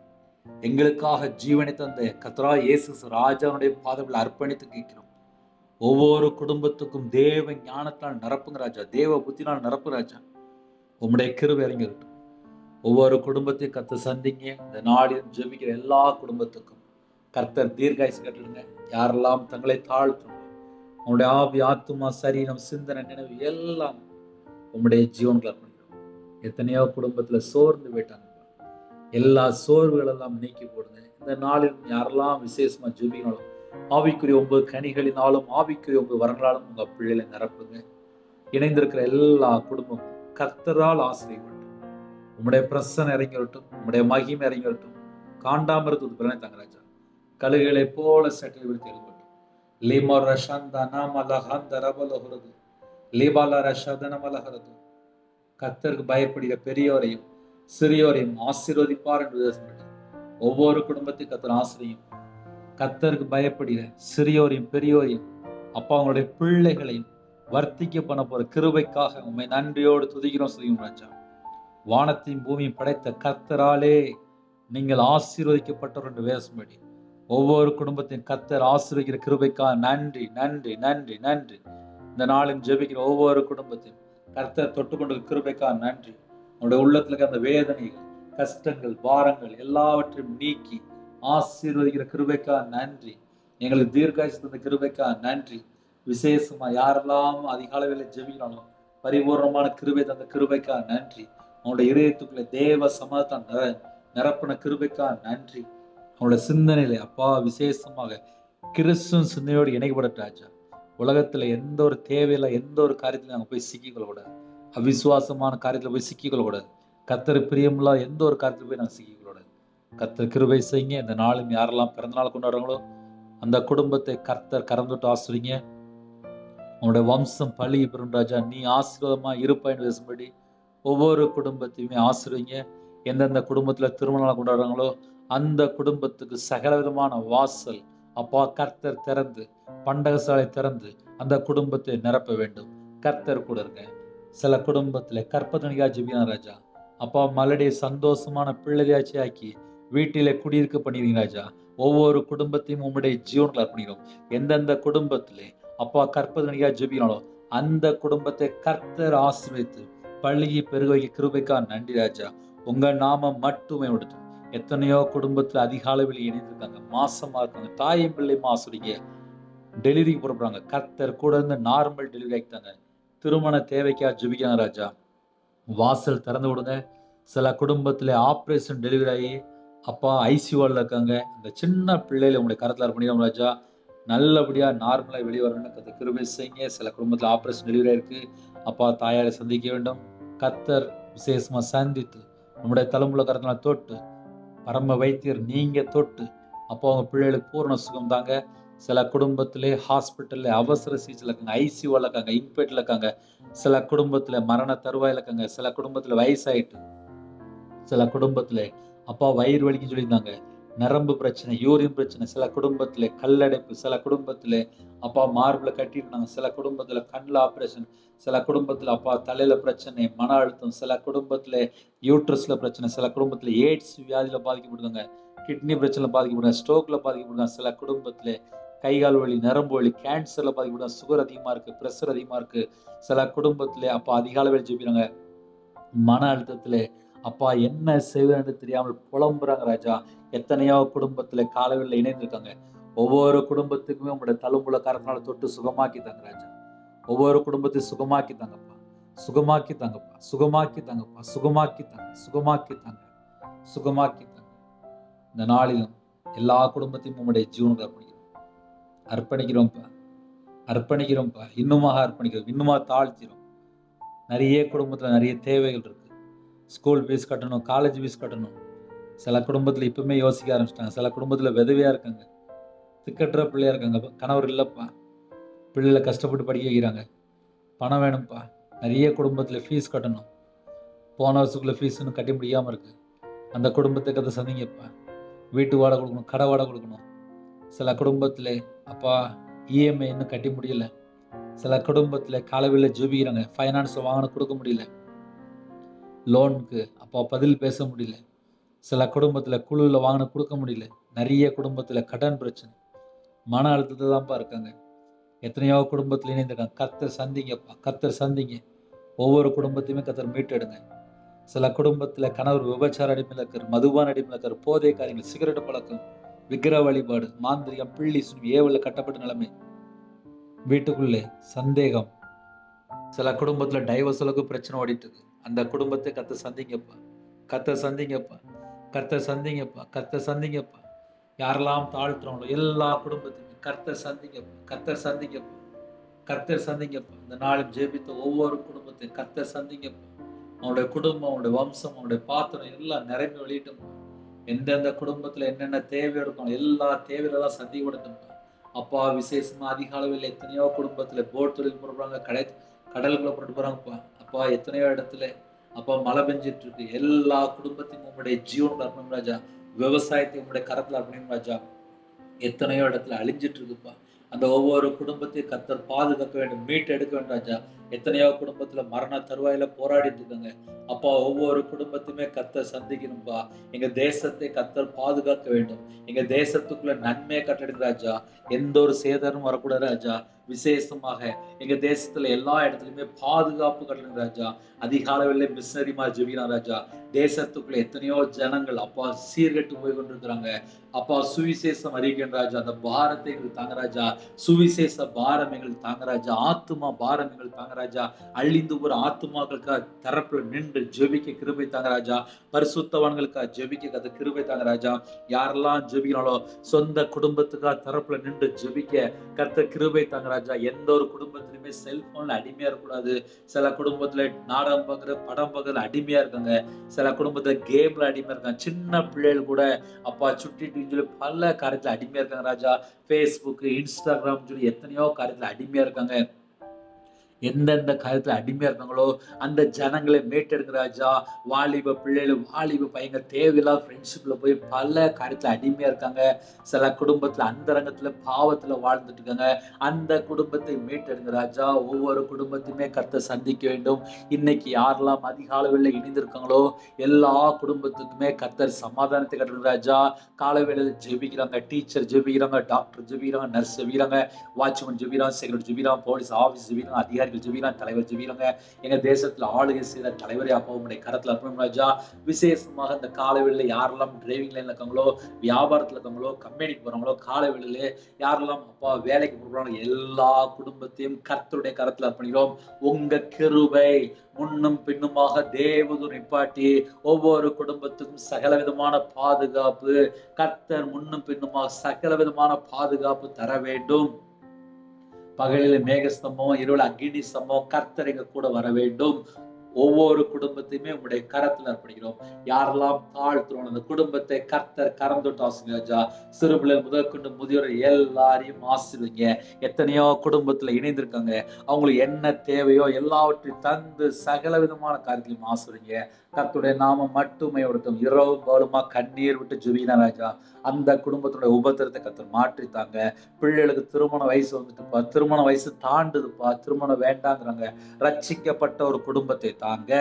எங்களுக்காக ஜீவனை தந்த கர்த்தராகிய இயேசு ராஜாவுடைய பாதத்தில் அர்ப்பணித்து கேட்கிறோம். ஒவ்வொரு குடும்பத்துக்கும் தேவ ஞானத்தால் நிரப்புங்க ராஜா. தேவ புத்தினால் நிரப்பு ராஜா. உம்முடைய கிருபை இறங்கி இருக்கட்டும். ஒவ்வொரு குடும்பத்தையும் கர்த்தர் சந்திங்க. இந்த நாளில் ஜெபிக்கிற எல்லா குடும்பத்துக்கும் கர்த்தர் தீர்க்காயுசு கட்டளுங்க. யாரெல்லாம் தங்களை தாழ்த்தும் உங்களுடைய ஆவி, ஆத்துமா, சரீரம், சிந்தனை, நினைவு எல்லாம் உம்முடைய ஜீவன்களை அர்ப்பணிக்கிறோம். எத்தனையோ குடும்பத்துல சோர்ந்து போயிட்டாங்க. எல்லா சோர்வுகள் எல்லாம் நீக்கி போடுங்க. இந்த நாளில் யாரெல்லாம் விசேஷமா ஜெபிக்கணும் ஆவிக்குரிய 9 கனிகளினாலும் ஆவிக்குரிய 9 வரங்களாலும் உங்க பிள்ளைகளை நிரப்புங்க. இணைந்திருக்கிற எல்லா குடும்பமும் கர்த்தரால் ஆசீர்வதிக்கப்படும். உம்முடைய பிரசன்னம் இறங்கி வரட்டும். உம்முடைய மகிமை இறங்கி வரட்டும். காண்டாமிருத்தது பலனை தாங்க ராஜா. கழுகுகளை போல சட்டை விடுத்து எழுப்பட்டும். லீமோ ரஷாந்தா நாமலஹந்த ரபலஹுரது லீபாலா ரஷாதனமலஹரது. கர்த்தருக்கு பயப்படுகிற பெரியோரையும் சிறியோரையும் ஆசீர்வதிப்பார் என்று வேதம் சொல்லுது. ஒவ்வொரு குடும்பத்தையும் கர்த்தர் ஆசீர்வதியும். கர்த்தருக்கு பயப்படுகிற சிறியோரையும் பெரியோரையும் அப்பா அவங்களுடைய பிள்ளைகளையும் வர்த்திக்க பண்ண போற கிருபைக்காக உண்மை நன்றியோடு துதிக்கிறோம் சொல்லுங்க ராஜா. வானத்தையும் பூமியும் படைத்த கர்த்தராலே நீங்கள் ஆசீர்வதிக்கப்பட்டவர் என்று வேதம்படி ஒவ்வொரு குடும்பத்தையும் கர்த்தர் ஆசீர்வதிக்கிற கிருபைக்காக நன்றி நன்றி நன்றி நன்றி. இந்த நாளில் ஜெபிக்கிற ஒவ்வொரு குடும்பத்தையும் கர்த்தர் தொட்டுக்கொண்ட கிருபைக்காக நன்றி. உங்களுடைய உள்ளத்துல இருக்க அந்த வேதனைகள், கஷ்டங்கள், பாரங்கள் எல்லாவற்றையும் நீக்கி ஆசீர்வதிக்கிற கிருபைக்காக நன்றி. எங்களுக்கு தீர்க்காயுசு தந்த கிருபைக்காக நன்றி. விசேஷமா யாரெல்லாம் அதிகாலையில் ஜெபிக்கிறாங்களோ பரிபூர்ணமான கிருபை தந்த கிருபைக்காக நன்றி. அவங்களுடைய இதயத்துக்குள்ளே தேவ சமாதானம் நிரப்பின கிருபைக்காக நன்றி. அவங்களோட சிந்தனையில அப்பா விசேஷமாக கிறிஸ்துவின் சிந்தனையோடு இணைக்கப்படட்டாச்சா. உலகத்துல எந்த ஒரு தேவையில்லை, எந்த ஒரு காரியத்திலும் நாங்கள் போய் சிக்கிக்கொள்ளக்கூடாது. அவிசுவாசமான காரியத்துல போய் சிக்கிக்கொள்ளக்கூடாது. கர்த்தர் பிரியமில்லாத எந்த ஒரு காரியத்துல போய் நாங்கள் சிக்கிக்கொள்ளக்கூடாது. கர்த்தர் கிருபை செய்யுங்க. இந்த நாளும் யாரெல்லாம் பிறந்த நாள் கொண்டாடுறாங்களோ அந்த குடும்பத்தை கர்த்தர் கறந்துட்டு ஆசிரியங்க. அவனுடைய வம்சம் பழகி பெறும் ராஜா. நீ ஆசீர்வாதமா இருப்பாயின்னு பேசும்படி ஒவ்வொரு குடும்பத்தையுமே ஆசீர்வதிங்க. எந்தெந்த குடும்பத்துல திருமணம் கொண்டாடுறாங்களோ அந்த குடும்பத்துக்கு சகல விதமான வாசல் அப்பா கர்த்தர் திறந்து, பண்டகசாலை திறந்து அந்த குடும்பத்தை நிரப்ப வேண்டும். கர்த்தர் கூட இருங்க. சில குடும்பத்துல கற்பத்தனிகா ஜெபியான ராஜா. அப்பா மலடைய சந்தோஷமான பிள்ளையாச்சி ஆக்கி வீட்டிலே குடியிருக்க பண்ணிடுங்க ராஜா. ஒவ்வொரு குடும்பத்தையும் உம்முடைய ஜீவன்கள் அர்ப்பணிக்கிறோம். எந்தெந்த குடும்பத்திலே அப்பா கற்பதனிகா ஜெபினாலோ அந்த குடும்பத்தை கர்த்தர் ஆசீர்வதித்து பள்ளியை பெருக வைக்க கிருபைக்கா நன்றி ராஜா. உங்க நாமம் மட்டுமே எடுத்து எத்தனையோ குடும்பத்துல அதிக அளவில் இணைந்திருக்காங்க, மாசமா இருக்காங்க, தாயும் பிள்ளையும் ஆசிரிங்க, டெலிவரிக்கு புறப்படுறாங்க. கர்த்தர் கூட இருந்து நார்மல் டெலிவரி ஆகிட்டாங்க. திருமண தேவைக்கா ஜெபிக்காங்க ராஜா. வாசல் திறந்து விடுங்க. சில குடும்பத்துல ஆப்ரேஷன் டெலிவரி ஆகி அப்பா ஐசியூல இருக்காங்க. அந்த சின்ன பிள்ளைகளை உங்களுடைய கருத்துல பண்ணிடுவோம் ராஜா. நல்லபடியா நார்மலா வெளியே வரணும்னு கர்த்தர் கிருபை செய்யுங்க. சில குடும்பத்துல ஆப்ரேஷன் டெலிவரி ஆயிருக்கு. அப்பா தாயாரை சந்திக்க வேண்டும். கர்த்தர் விசேஷமா சந்தித்து நம்முடைய தலைமுறை கருத்தினால தொட்டு பரம வைத்தியர் நீங்க தொட்டு அப்போ அவங்க பிள்ளைகளுக்கு பூர்ண சுகம் தாங்க. சில குடும்பத்திலே ஹாஸ்பிட்டல்ல அவசர சிகிச்சையில் இருக்காங்க, ஐசியூல இருக்காங்க, இன்பேட்ல இருக்காங்க. சில குடும்பத்துல மரண தருவாயில இருக்காங்க. சில குடும்பத்துல வயசாயிட்டு, சில குடும்பத்துல அப்பா வயிறு வலிக்குன்னு சொல்லியிருந்தாங்க, நரம்பு பிரச்சனை, யூரின் பிரச்சனை. சில குடும்பத்துல கல்லடைப்பு, சில குடும்பத்துல அப்பா மார்பிள கட்டிருந்தாங்க, சில குடும்பத்துல கண்ணில் ஆப்ரேஷன், சில குடும்பத்துல அப்பா தலையில பிரச்சனை, மன அழுத்தம், சில குடும்பத்துல யூட்ரஸ்ல பிரச்சனை, சில குடும்பத்துல எய்ட்ஸ் வியாதியில பாதிக்கப்படுறாங்க, கிட்னி பிரச்சனை பாதிக்கப்படுறாங்க, ஸ்ட்ரோக்ல பாதிக்கப்படுறாங்க. சில குடும்பத்துல கைகால் வலி, நரம்பு வலி, கேன்சர்ல பாதிக்கப்படுறாங்க, சுகர் அதிகமா இருக்கு, பிரஷர் அதிகமா இருக்கு. சில குடும்பத்துல அப்பா அதிகால வேலை ஜெபிக்கிறாங்க, மன அழுத்தத்துல அப்பா என்ன செய்வது தெரியாமல் புலம்புறாங்க ராஜா. எத்தனையோ குடும்பத்துல காலவெளியில் இணைந்திருக்காங்க. ஒவ்வொரு குடும்பத்துக்குமே உங்களுடைய தழும்புல கரத்தினால தொட்டு சுகமாக்கி தாங்க ராஜா. ஒவ்வொரு குடும்பத்தையும் சுகமாக்கி தாங்கப்பா, சுகமாக்கி தாங்கப்பா, சுகமாக்கி தாங்கப்பா, சுகமாக்கி தாங்க, சுகமாக்கி தாங்க, சுகமாக்கி தாங்க. இந்த நாளிலும் எல்லா குடும்பத்தையும் உங்களுடைய ஜீவனுக்கு அர்ப்பணிக்கிறோம்ப்பா, அர்ப்பணிக்கிறோம்ப்பா, இன்னுமாக அர்ப்பணிக்கிறோம், இன்னுமா தாழ்த்திரும். நிறைய குடும்பத்துல நிறைய தேவைகள் இருக்கு. ஸ்கூல் ஃபீஸ் கட்டணும், காலேஜ் ஃபீஸ் கட்டணும். சில குடும்பத்துல இப்பவுமே யோசிக்க ஆரம்பிச்சிட்டாங்க. சில குடும்பத்துல விதவையா இருக்காங்க, திக்கற்ற பிள்ளையா இருக்காங்க, கணவர் இல்லப்பா, பிள்ளைகளை கஷ்டப்பட்டு படிக்க வைக்கிறாங்க, பணம் வேணும்ப்பா. நிறைய குடும்பத்துல ஃபீஸ் கட்டணும், போன வருஷத்துக்குள்ள ஃபீஸ் இன்னும் கட்டி முடியாம இருக்கு. அந்த குடும்பத்துக்கு அதை சந்திங்கப்பா. வீட்டு வாடகை கொடுக்கணும், கடை வாடகை கொடுக்கணும். சில குடும்பத்துல அப்பா இஎம்ஐ இன்னும் கட்டி முடியல. சில குடும்பத்துல காலவெளியில் ஜெபிக்கிறாங்க, ஃபைனான்ஸ் வாங்கணும், கொடுக்க முடியல, லோனுக்கு அப்பா பதில் பேச முடியல. சில குடும்பத்துல குழுவில் வாங்கின கொடுக்க முடியல. நிறைய குடும்பத்துல கடன் பிரச்சனை, மன அழுத்தத்தை தான்ப்பா இருக்காங்க. எத்தனையோ குடும்பத்துல இணைந்திருக்காங்க. கர்த்தர் சந்திங்கப்பா, கர்த்தர் சந்திங்க. ஒவ்வொரு குடும்பத்தையுமே கர்த்தர் மீட்டெடுங்க. சில குடும்பத்துல கணவர் விபச்சார அடிமையில் இருக்காரு, மதுபான அடிமையில் இருக்காரு, போதை காரியங்கள், சிகரெட் பழக்கம், விக்கிர வழிபாடு, மாந்திரிகம், பிள்ளி சுனி, ஏவல கட்டப்பட்ட நிலைமை, வீட்டுக்குள்ளே சந்தேகம். சில குடும்பத்துல டைவர்ஸ் அளவுக்கு பிரச்சனை ஓடிட்டு இருக்கு. அந்த குடும்பத்தை கர்த்தர் சந்திங்கப்பா, கர்த்தர் சந்திங்கப்பா, கர்த்தர் சந்திங்கப்பா, கர்த்தர் சந்திங்கப்பா. யாரெல்லாம் தாழ்த்துறாங்களோ எல்லா குடும்பத்தையும் கர்த்தர் சந்திங்கப்பா, கர்த்தர் சந்திங்கப்பா, கர்த்தர் சந்திங்கப்பா. இந்த நாளில் ஜெபித்த ஒவ்வொரு குடும்பத்தையும் கர்த்தர் சந்திங்கப்பா. அவனுடைய குடும்பம், அவனுடைய வம்சம், அவனுடைய பாத்திரம் எல்லாம் நிரம்பி வெளியிட்டோம். எந்தெந்த குடும்பத்துல என்னென்ன தேவை இருக்கும் எல்லா தேவைகளெல்லாம் சந்திக்கப்படுத்தும். அப்பா விசேஷமா அதிக அளவில் எத்தனையோ குடும்பத்துல போட் தொழில் போடுறாங்க, கடலுக்குள்ள போட்டு போறாங்கப்பா. அப்பா எத்தனையோ இடத்துல அப்பா மழை பெஞ்சிட்டு இருக்கு. எல்லா குடும்பத்தையும் உங்களுடைய ஜீவனுக்கு அர்ப்பணிக்கும் ராஜா. விவசாயத்தை உங்களுடைய கரத்துல அர்ப்பணிக்கும் ராஜா. எத்தனையோ இடத்துல அழிஞ்சிட்டு இருக்குப்பா. அந்த ஒவ்வொரு குடும்பத்தையும் கர்த்தர் பாதுகாக்க வேண்டும், மீட்டெடுக்க வேண்டும் ராஜா. எத்தனையோ குடும்பத்துல மரண தருவாயில போராடிட்டு இருக்காங்க. அப்பா ஒவ்வொரு குடும்பத்தையுமே கர்த்தர் சந்திக்கணும்பா. எங்க தேசத்தை கர்த்தர் பாதுகாக்க வேண்டும். எங்க தேசத்துக்குள்ள நன்மையை கட்டளையிடுங்க ராஜா. எந்த ஒரு சேதாரமும் வரக்கூடாது ராஜா. விசேஷமாக எங்க தேசத்துல எல்லா இடத்துலயுமே பாதுகாப்பு கட்டளையிடுங்க ராஜா. அதிக அளவில் மிஷனரிமா ஜெபிக்கிறான் ராஜா. தேசத்துக்குள்ள எத்தனையோ ஜனங்கள் அப்பா சீர்கெட்டு போய் கொண்டிருக்கிறாங்க. அப்பா சுவிசேஷம் அறிவிக்கின்ற ராஜா. அந்த பாரத்தை எங்களுக்கு தாங்க ராஜா. சுவிசேஷ பாரம் எங்களுக்கு தாங்க ராஜா. ஆத்துமா பாரம் எங்களுக்கு தாங்க ராஜா. அழிந்து ஒரு ஆத்துமாக்களுக்காக தரப்புல நின்று ஜெபிக்க கிருபை தாங்க ராஜா. பரிசுத்தவான்களுக்காக ஜெபிக்க கத்த கிருபை தாங்க ராஜா. யாரெல்லாம் ஜெபிக்கிறாங்களோ சொந்த குடும்பத்துக்காக தரப்புல நின்று ஜெபிக்க கத்த கிருபை தாங்க ராஜா. எந்த ஒரு குடும்பத்திலுமே செல்போன்ல அடிமையா இருக்கக்கூடாது. சில குடும்பத்துல நாடகம் பார்க்குற படம் பார்க்கறதுல அடிமையா இருக்காங்க. சில குடும்பத்துல கேம்ல அடிமையா இருக்காங்க. சின்ன பிள்ளைகள் கூட அப்பா சுட்டிட்டு சொல்லி பல காரியத்துல அடிமையா இருக்காங்க ராஜா. Facebook, Instagram சொல்லி எத்தனையோ காரியத்துல அடிமையா இருக்காங்க. எந்தெந்த காரியத்துல அடிமையா இருக்காங்களோ அந்த ஜனங்களை மீட்டெடுங்க ராஜா. வாலிப பிள்ளைகள், வாலிப பையங்க தேவையில்லா ஃப்ரெண்ட்ஷிப்ல போய் பல காரியத்துல அடிமையா இருக்காங்க. சில குடும்பத்துல அந்தரங்கத்துல பாவத்துல வாழ்ந்துட்டு இருக்காங்க. அந்த குடும்பத்தை மீட்டெடுங்க ராஜா. ஒவ்வொரு குடும்பத்தையுமே கர்த்தர் சந்திக்க வேண்டும். இன்னைக்கு யாரெல்லாம் அதிக அளவில் இணைந்திருக்காங்களோ எல்லா குடும்பத்துக்குமே கர்த்தர் சமாதானத்தை கட்டுங்க ராஜா. காலவேளையில ஜெபிக்கிறாங்க, டீச்சர் ஜெபிக்கிறாங்க, டாக்டர் ஜெபிக்கிறாங்க, நர்ஸ் ஜெபிக்கிறாங்க, வாட்ச்மேன் ஜெபிக்கிறாங்க, செக்யூரிட்டி ஜெபிக்கிறாங்க, போலீஸ் ஆபீஸ் ஜெபிக்கிறாங்க, அதிகாரிகள் ஜெபிக்கிறாங்க, தலைவர் ஜெபிக்கிறாங்க. எங்க தேசத்துல ஆளுகை செய்த தலைவரே அப்பா உங்களுடைய கரத்துல அர்ப்பணிக்கிறோம் ராஜா. விசேஷமாக இந்த காலவேளையில யாரெல்லாம் டிரைவிங் லைன்ல இருக்காங்களோ, வியாபாரத்துல இருக்காங்களோ, கம்பெனிக்கு போறாங்களோ, காலவேளையில யாரெல்லாம் அப்பா வேலைக்கு போறாங்களோ எல்லா குடும்பத்தையும் கர்த்தருடைய கரத்துல அர்ப்பணிக்கிறோம். உங்க கிருபை முன்னும் பின்னுமாக தேவதூர் நிப்பாட்டி ஒவ்வொரு குடும்பத்துக்கும் சகல விதமான பாதுகாப்பு கர்த்தர் முன்னும் பின்னுமாக சகல விதமான பாதுகாப்பு தர வேண்டும். பகலில மேகஸ்தம்பம், இரவுல அக்கினி ஸ்தம்பம் கர்த்தர் எங்க கூட வர வேண்டும். ஒவ்வொரு குடும்பத்தையுமே உங்களுடைய கரத்துல அர்ப்பணிக்கிறோம். யாரெல்லாம் தாழ்த்துறோம் அந்த குடும்பத்தை கர்த்தர் கரம் தொட்டு ஆசீர்வதிங்க. சிறுபிள்ளைகள் முதற்கொண்டு முதியோர் எல்லாரையும் ஆசீர்வதிங்க. எத்தனையோ குடும்பத்துல இணைந்திருக்காங்க. அவங்களுக்கு என்ன தேவையோ எல்லாவற்றையும் தந்து சகல விதமான காரியத்திலையும் ஆசீர்வதிங்க. கர்த்தருடைய நாமம் மட்டுமையோடட்டும். இரவு பகலுமா கண்ணீர் விட்டு ஜெபிக்கிறேன் ராஜா. அந்த குடும்பத்துடைய உபத்திரத்தை கர்த்தர் மாற்றித்தாங்க. பிள்ளைகளுக்கு திருமண வயசு வந்துட்டுப்பா, திருமண வயசு தாண்டுதுப்பா, திருமணம் வேண்டாங்கிறாங்க. ரட்சிக்கப்பட்ட ஒரு குடும்பத்தை தாங்க,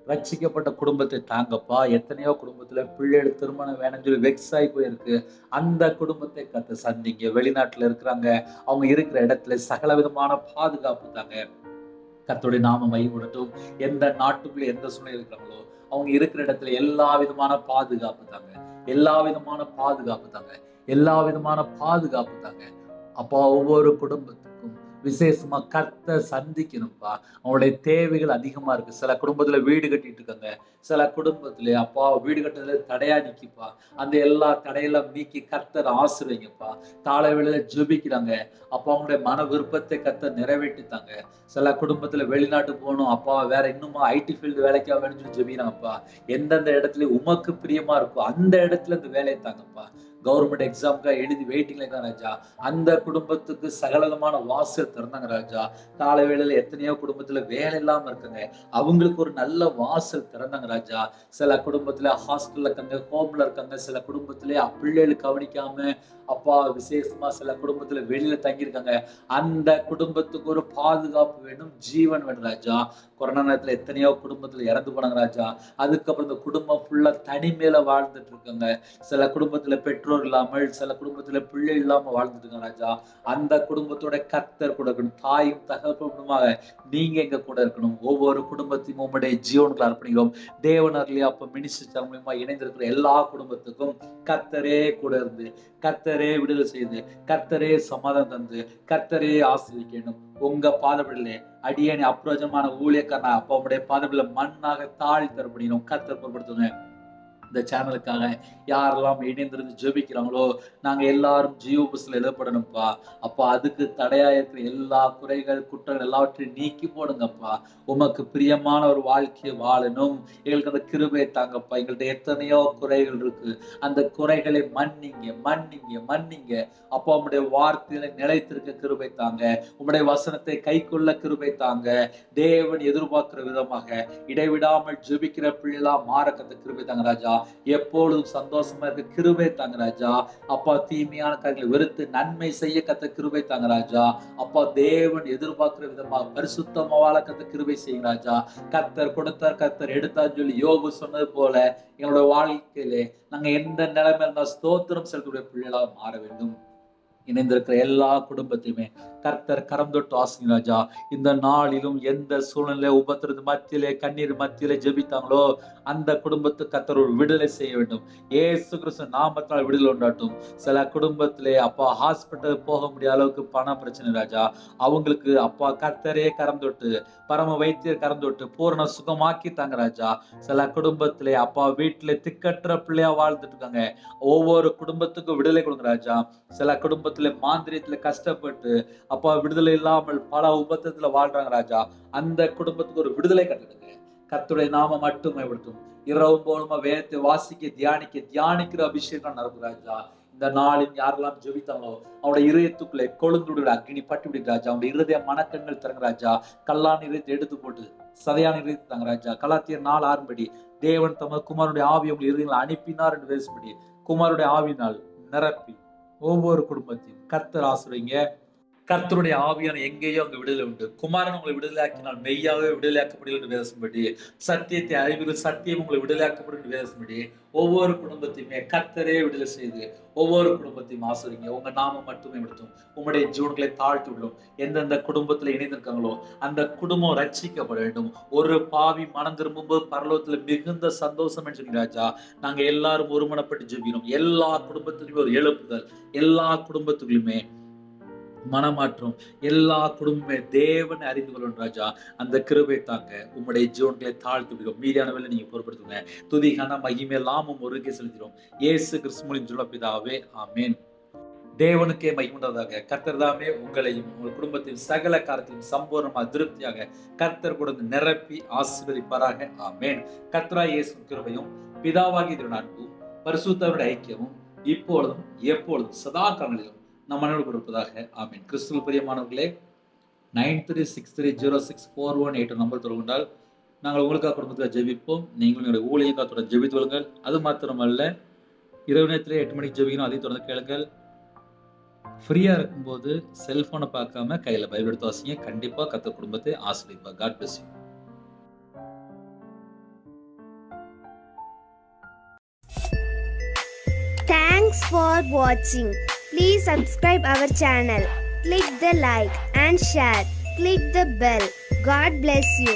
ரட்சிக்கப்பட்ட குடும்பத்தை தாங்கப்பா. எத்தனையோ குடும்பத்துல பிள்ளைகள் திருமணம் வேணும்னு சொல்லி வெக்ஸ் ஆகி போயிருக்கு. அந்த குடும்பத்தை கர்த்தர் சந்திங்க. வெளிநாட்டுல இருக்கிறாங்க, அவங்க இருக்கிற இடத்துல சகல விதமான பாதுகாப்பு தாங்க. கர்த்தருடைய நாமம் மகிமைப்படட்டும். எந்த நாட்டுக்குள்ள எந்த சூழ்நிலை இருக்கிறாங்களோ அவங்க இருக்கிற இடத்துல எல்லா விதமான பாதுகாப்பு தாங்க, எல்லா விதமான பாதுகாப்பு தாங்க, எல்லா விதமான பாதுகாப்பு தாங்க. அப்பா ஒவ்வொரு குடும்பத்துக்கும் விசேஷமா கர்த்தர் சந்திக்கணும்ப்பா. அவங்களுடைய தேவைகள் அதிகமா இருக்கு. சில குடும்பத்துல வீடு கட்டிட்டு இருக்காங்க. சில குடும்பத்துல அப்பா வீடு கட்டுறதுல தடையா நிக்கிப்பா. அந்த எல்லா தடையெல்லாம் நீக்கி கர்த்தர் ஆசீர்வதிங்கப்பா. காலை வேளையில ஜெபிக்கிறாங்க. அப்பா அவங்களுடைய மன விருப்பத்தை கர்த்தர் நிறைவேற்றித்தாங்க. சில குடும்பத்துல வெளிநாட்டு போகணும் அப்பா, வேற இன்னுமா ஐடி ஃபீல்டு வேலைக்கா வேணும்னு சொல்லி ஜெபிக்கிறாங்கப்பா. எந்தெந்த இடத்துல உமக்கு பிரியமா இருக்கோ அந்த இடத்துல இந்த வேலையை தாங்கப்பா. கவர்மெண்ட் எக்ஸாமுக்காக எழுதி வெயிட்டிங்ல இருக்காங்க ராஜா. அந்த குடும்பத்துக்கு சகலமான வாசல் திறந்தாங்க ராஜா. காலை வேளையில எத்தனையோ குடும்பத்துல வேலை இல்லாம இருக்காங்க. அவங்களுக்கு ஒரு நல்ல வாசல் திறந்தாங்க ராஜா. சில குடும்பத்துல ஹாஸ்டல்ல இருக்காங்க, ஹோம்ல இருக்காங்க. சில குடும்பத்திலே பிள்ளைகளுக்கு கவனிக்காம அப்பா விசேஷமா சில குடும்பத்துல வெளியில தங்கியிருக்காங்க. அந்த குடும்பத்துக்கு ஒரு பாதுகாப்பு வேணும், ஜீவன் வேணும் ராஜா. கொரோனா நேரத்துல எத்தனையோ குடும்பத்துல இறந்து போனாங்க ராஜா. அதுக்கப்புறம் இந்த குடும்பம் ஃபுல்லா தனிமையில வாழ்ந்துட்டு இருக்காங்க. சில குடும்பத்துல பெற்றோர் இல்லாமல், சில குடும்பத்துல பிள்ளை இல்லாம வாழ்ந்துட்டு இருக்காங்க ராஜா. அந்த குடும்பத்தோட கர்த்தர் கூட இருக்கணும். தாயும் தகப்பனுமாக நீங்க எங்க கூட இருக்கணும். ஒவ்வொரு குடும்பத்தையும் உங்களுடைய ஜீவனுக்குள்ள அர்ப்பணிக்கிறோம். தேவன் அருளியா அப்ப மினிஸ்டர் மூலமா இணைந்திருக்கிற எல்லா குடும்பத்துக்கும் கர்த்தரே கூட இருந்து, கர்த்தரே விடுதலை செய்து, கர்த்தரே சமாதானம் தந்து, கர்த்தரே ஆசீர்வதிக்கணும். உங்க பாதப்படிலே அடியேனை அப்பிரயோஜனமான ஊழியக்காரனா அப்பா உடைய பாதப்படில மண்ணாக தாழ்த்தி தரப்படினோம். கர்த்தர் பொறுப்படுத்துங்க. இந்த சேனலுக்காக யாரெல்லாம் இணைந்திருந்து ஜெபிக்கிறாங்களோ, நாங்க எல்லாரும் ஜீவ புஸ்தகத்துல எழுதப்படணும்ப்பா. அப்பா அதுக்கு தடையா இருக்கிற எல்லா குறைகள், குற்றங்கள் எல்லாவற்றையும் நீக்கி போடுங்கப்பா. உமக்கு பிரியமான ஒரு வாழ்க்கையை வாழணும். எங்களுக்கு அந்த கிருபையை தாங்கப்பா. எங்கள்ட்ட எத்தனையோ குறைகள் இருக்கு. அந்த குறைகளை மன்னிங்க. அப்பா உம்முடைய வார்த்தையில நிலைத்திருக்க கிருபை தாங்க. உம்முடைய வசனத்தை கைக்கொள்ள கிருபை தாங்க. தேவன் எதிர்பார்க்கிற விதமாக இடைவிடாமல் ஜெபிக்கிற பிள்ளைகளா மாற கத்த கிருபை தாங்க ராஜா. எப்பொழுதும் சந்தோஷமா இருக்க கிருபை தாங்க ராஜா. அப்பா தீமையான காரியங்களை வெறுத்து நன்மை செய்ய கத்த கிருபை தாங்க ராஜா. அப்பா தேவன் எதிர்பார்க்கிற விதமாக பரிசுத்தமா வாழ கத்த கிருபை செய்யுங்க ராஜா. கர்த்தர் கொடுத்தார் கர்த்தர் எடுத்தார் சொல்லி யோபு சொன்னது போல எங்களோட வாழ்க்கையிலே நாங்க எந்த நிலைமையில இருந்தா ஸ்தோத்திரம் செலுத்தக்கூடிய பிள்ளைகளாக மாற வேண்டும். இணைந்திருக்கிற எல்லா குடும்பத்தையுமே கர்த்தர் கரம் தொட்டு ஆசீர்வதிங்க ராஜா. இந்த நாளிலும் எந்த சூழ்நிலை உபத்திரத்து மத்தியிலே கண்ணீர் மத்தியிலே ஜெபித்தாங்களோ அந்த குடும்பத்துக்கு கர்த்தர் ஒரு விடுதலை செய்ய வேண்டும். இயேசு கிறிஸ்து நாமத்தால் விடுதலை உண்டாட்டும். சில குடும்பத்திலே அப்பா ஹாஸ்பிட்டல் போக முடியாத அளவுக்கு பண பிரச்சனை ராஜா. அவங்களுக்கு அப்பா கர்த்தரே கரம் தொட்டு பரம வைத்தியர் கரம் தொட்டு பூரண சுகமாக்கி தாங்க ராஜா. சில குடும்பத்திலே அப்பா வீட்டிலே திக்கற்ற பிள்ளையா வாழ்ந்துட்டு இருக்காங்க. ஒவ்வொரு குடும்பத்துக்கும் விடுதலை கொடுங்க ராஜா. சில குடும்பத்துல மாந்திரியத்துல கஷ்டப்பட்டு அப்பா விடுதலை இல்லாமல் பல உபத்திரத்துல வாழ்றாங்க ராஜா. அந்த குடும்பத்துக்கு ஒரு விடுதலை கட்டுடுங்க. கர்த்தருடைய நாம மட்டும் மேம்படுத்தும். இரவு போலுமா வேதத்தை வாசிக்க தியானிக்கிற அபிஷேகம் நடக்கும் ராஜா. இந்த நாளில் யாரெல்லாம் ஜெபித்தாங்களோ அவருடைய இதயத்துக்குள்ளே கொழுந்துடைய அக்னி பட்டு விடுங்க ராஜா. அவருடைய இருதய மனக்கண்கள் திறங்க ராஜா. கல்லான இதயத்தை எடுத்து போட்டு சதையான இதயத்தை தாங்க ராஜா. கலாத்தியர் 4:6 தேவன் தமது குமாரனுடைய ஆவி உங்கள் இருதயங்களை அனுப்பினார் என்று பேசும்படி குமாரனுடைய ஆவியினால் நிரப்பி ஒவ்வொரு குடும்பத்தையும் கர்த்தர் ஆசீர்வதிங்க. கர்த்தருடைய ஆவியான எங்கேயோ அங்க விடுதலை உண்டு. குமாரன் உங்களை விடுதலையாக்கினால் மெய்யாவே விடுதலையாக்கப்படும் என்று பேசும்படி சத்தியத்தை அறிவில் சத்தியம் உங்களை விடுதலையாக்கப்படும் என்று பேசும்படி ஒவ்வொரு குடும்பத்தையுமே கர்த்தரே விடுதலை செய்து ஒவ்வொரு குடும்பத்தையும் ஆசீர்வதிங்க. உங்க நாமம் மட்டுமே எடுத்தும் உங்களுடைய ஜீவன்களை தாழ்த்தி விடும். எந்தெந்த குடும்பத்துல இணைந்திருக்காங்களோ அந்த குடும்பம் ரட்சிக்கப்பட வேண்டும். ஒரு பாவி மனம் திரும்பும்போது பரலோகத்துல மிகுந்த சந்தோஷம் என்று சொல்லி ராஜா. நாங்க எல்லாரும் ஒருமனப்பட்டு ஜெபிக்கிறோம். எல்லா குடும்பத்திலுமே ஒரு எழுப்புதல், எல்லா குடும்பத்துக்குள்ளுமே மனமாற்றம், எல்லா குடும்பமே தேவனை அறிந்து கொள்ளும் ராஜா. அந்த கிருபை தாங்க. உம்முடைய ஜீவன்களை தாழ்த்து விடுவோம். மீதியான வேலை நீங்க பொறுப்படுத்துங்க. துதி கன மகிமை எல்லாமும் ஒருங்கே செலுத்திடும். இயேசு கிறிஸ்துவின் ஜீவ பிதாவே ஆமென். தேவனுக்கே மகிமையுண்டாவதாக. கர்த்தர் தாமே உங்களையும் உங்கள் குடும்பத்தின் சகல காரியத்தையும் சம்பூர்ணமாக திருப்தியாக கர்த்தர் கொடுத்து நிரப்பி ஆசீர்வதிப்பாராக. ஆமென். கர்த்தராகிய இயேசு கிருபையும் பிதாவாகிய தேவனுடைய அன்பும் பரிசுத்தருடைய ஐக்கியமும் இப்பொழுதும் எப்பொழுதும் சதா காலங்களிலும் நம் மனோடு கொடுப்பதாக. ஆமீன். கிறிஸ்துவ பிரியமானவர்களே, 9363064181 நம்பர் தொடர்ந்தால் நாங்கள் உங்களுக்காக குடும்பத்தில் ஜெபிப்போம். நீங்களும் எங்களுடைய ஊழியக்காரத்துடன் ஜெபித்து கொள்ளுங்கள். அது மாத்திரமல்ல, இரவு நேரத்திலே 8 மணிக்கு ஜெபிக்கணும். அதையும் தொடர்ந்து கேளுங்கள். ஃப்ரீயா இருக்கும்போது செல்போனை பார்க்காம கையில பைபிள் எடுத்து வாசிங்க. கண்டிப்பா கர்த்தர் குடும்பத்தை ஆசீர்வதிப்பார். God bless you. Thanks for watching. Please subscribe our channel. Click the like and share. Click the bell. God bless you.